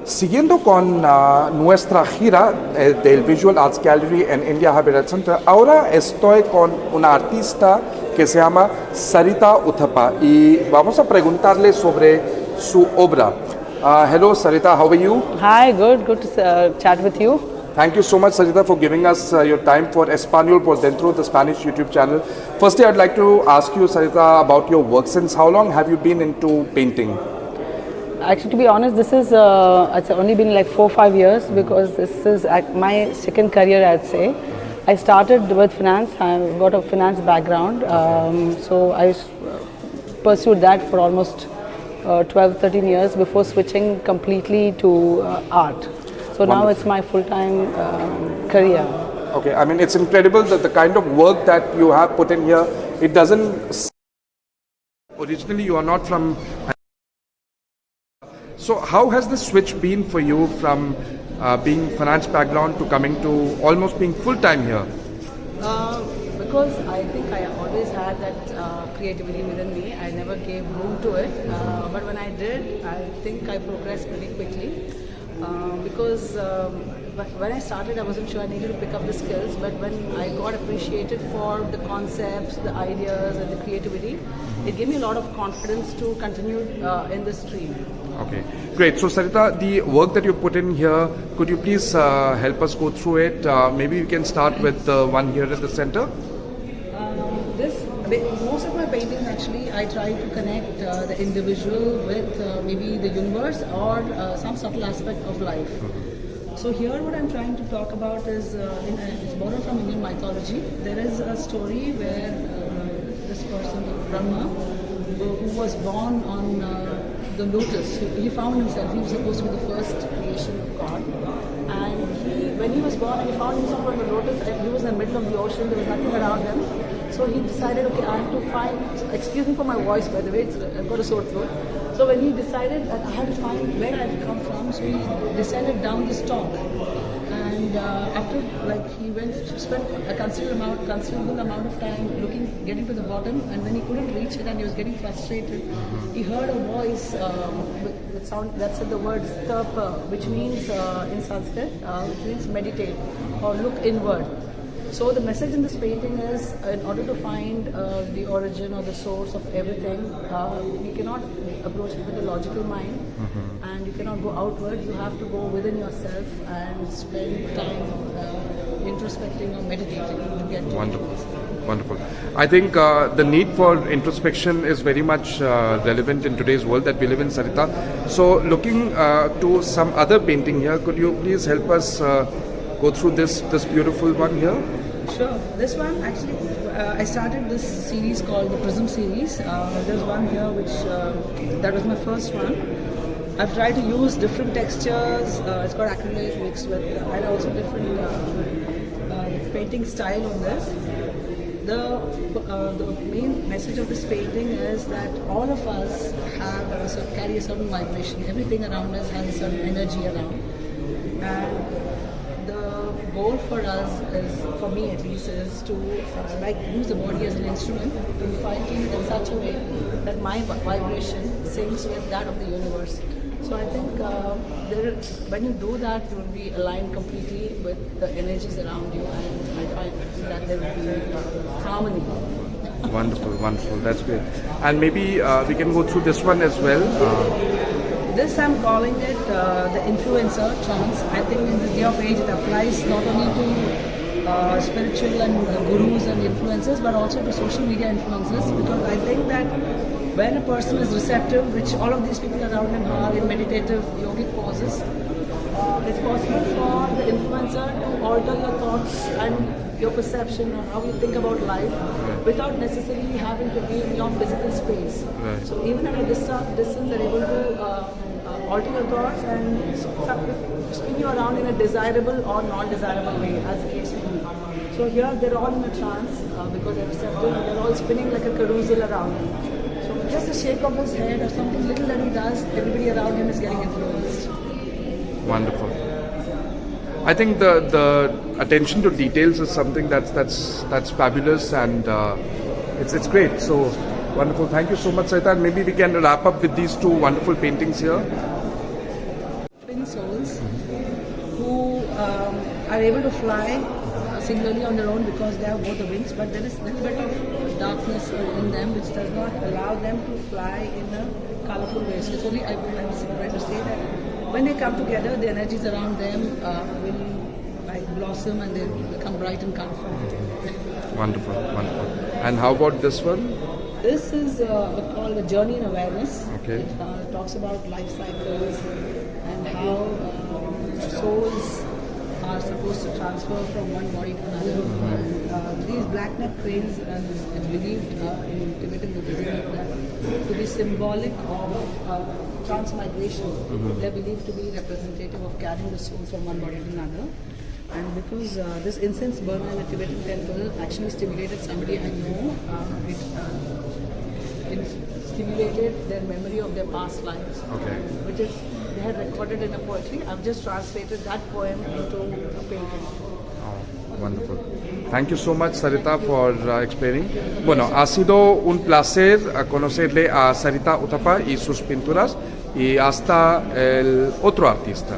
Siguiendo con nuestra gira del Visual Arts Gallery en India Habitat Center, ahora estoy con una artista que se llama Sarita Uthappa y vamos a preguntarle sobre su obra. Hello Sarita, how are you? Hi, good to chat with you. Thank you so much, Sarita, for giving us your time for Español por Dentro, the Spanish YouTube channel. Firstly, I'd like to ask you, Sarita, about your work. Since how long have you been into painting? Actually, to be honest, this is it's only been like 4 or 5 years because this is my second career, I'd say. I started with finance. I've got a finance background, so I pursued that for almost 12-13 years before switching completely to art. So now it's my full-time career. Okay, I mean, it's incredible that the kind of work that you have put in here, it doesn't... Originally, you are not from... So how has the switch been for you from being finance background to coming to almost being full-time here? Because I think I always had that creativity within me. I never gave room to it. But when I did, I think I progressed pretty quickly. Because when I started, I wasn't sure I needed to pick up the skills, but when I got appreciated for the concepts, the ideas and the creativity, it gave me a lot of confidence to continue in this stream. Okay, great. So Sarita, the work that you put in here, could you please help us go through it? Maybe we can start with the one here at the center. Most of my paintings actually, I try to connect the individual with maybe the universe or some subtle aspect of life. So here what I'm trying to talk about is, it's borrowed from Indian mythology. There is a story where this person, Brahma, who was born on the lotus, he found himself, he was supposed to be the first creation of God. And when he was born and he found himself on the lotus, he was in the middle of the ocean, there was nothing around him. So he decided, okay, I have to find, excuse me for my voice by the way, I've got a sore throat. So when he decided that I have to find where I've come from, so he descended down this stalk. And after, he spent a considerable amount of time getting to the bottom, and when he couldn't reach it and he was getting frustrated, he heard a voice that said the word stirpa, which means in Sanskrit, which means meditate or look inward. So the message in this painting is, in order to find the origin or the source of everything, you cannot approach it with a logical mind, and you cannot go outward. You have to go within yourself and spend time introspecting or meditating to get to Wonderful. I think the need for introspection is very much relevant in today's world that we live in, Sarita. So looking to some other painting here, could you please help us go through this beautiful one here? Sure. This one actually, I started this series called the Prism series. There's one here which, that was my first one. I've tried to use different textures. It's got acrylic mixed with, and also different painting style on this. The main message of this painting is that all of us carry a certain vibration. Everything around us has a certain energy around. And the goal for us is, for me at least, is to use the body as an instrument to find it in such a way that my vibration syncs with that of the universe. So I think when you do that, you will be aligned completely with the energies around you, and I find that there will be harmony. Wonderful. That's great. And maybe we can go through this one as well. This I'm calling it the influencer trance. I think in this day of age it applies not only to spiritual and gurus and influencers, but also to social media influencers, because I think that when a person is receptive, which all of these people around him are in meditative yogic poses, it's possible for the influencer to alter your thoughts and your perception or how you think about life without necessarily having to be in your physical space. Right. So even at a distance, they're able to alter your thoughts and spin you around in a desirable or non-desirable way, as the case may be. So here they're all in a trance because they're receptive, and they're all spinning like a carousel around him. So just a shake of his head or something little that he does, everybody around him is getting influenced. Wonderful. I think the attention to details is something that's fabulous, and it's great. So wonderful. Thank you so much, Sarita. And maybe we can wrap up with these two wonderful paintings here. Tibetan souls who are able to fly singularly on their own because they have both the wings, but there is a little bit of darkness in them which does not allow them to fly in a colorful way. So it's only, I'm trying to say that when they come together, the energies around them will like blossom and they'll become bright and colorful. Wonderful, wonderful. And how about this one? This is called a journey in awareness. Okay. It talks about life cycles and how souls are supposed to transfer from one body to another. These black-necked cranes, it's believed in Tibetan Buddhism to be symbolic of transmigration. They're believed to be representative of carrying the souls from one body to another. And because this incense burner in a Tibetan temple actually stimulated somebody I know, it stimulated their memory of their past lives. Okay. Which is they had recorded in a poetry. I've just translated that poem into a painting. Oh, wonderful. Thank you so much, Sarita, for explaining. Bueno, ha sido un placer conocerle a Sarita Uthappa y sus pinturas y hasta el otro artista.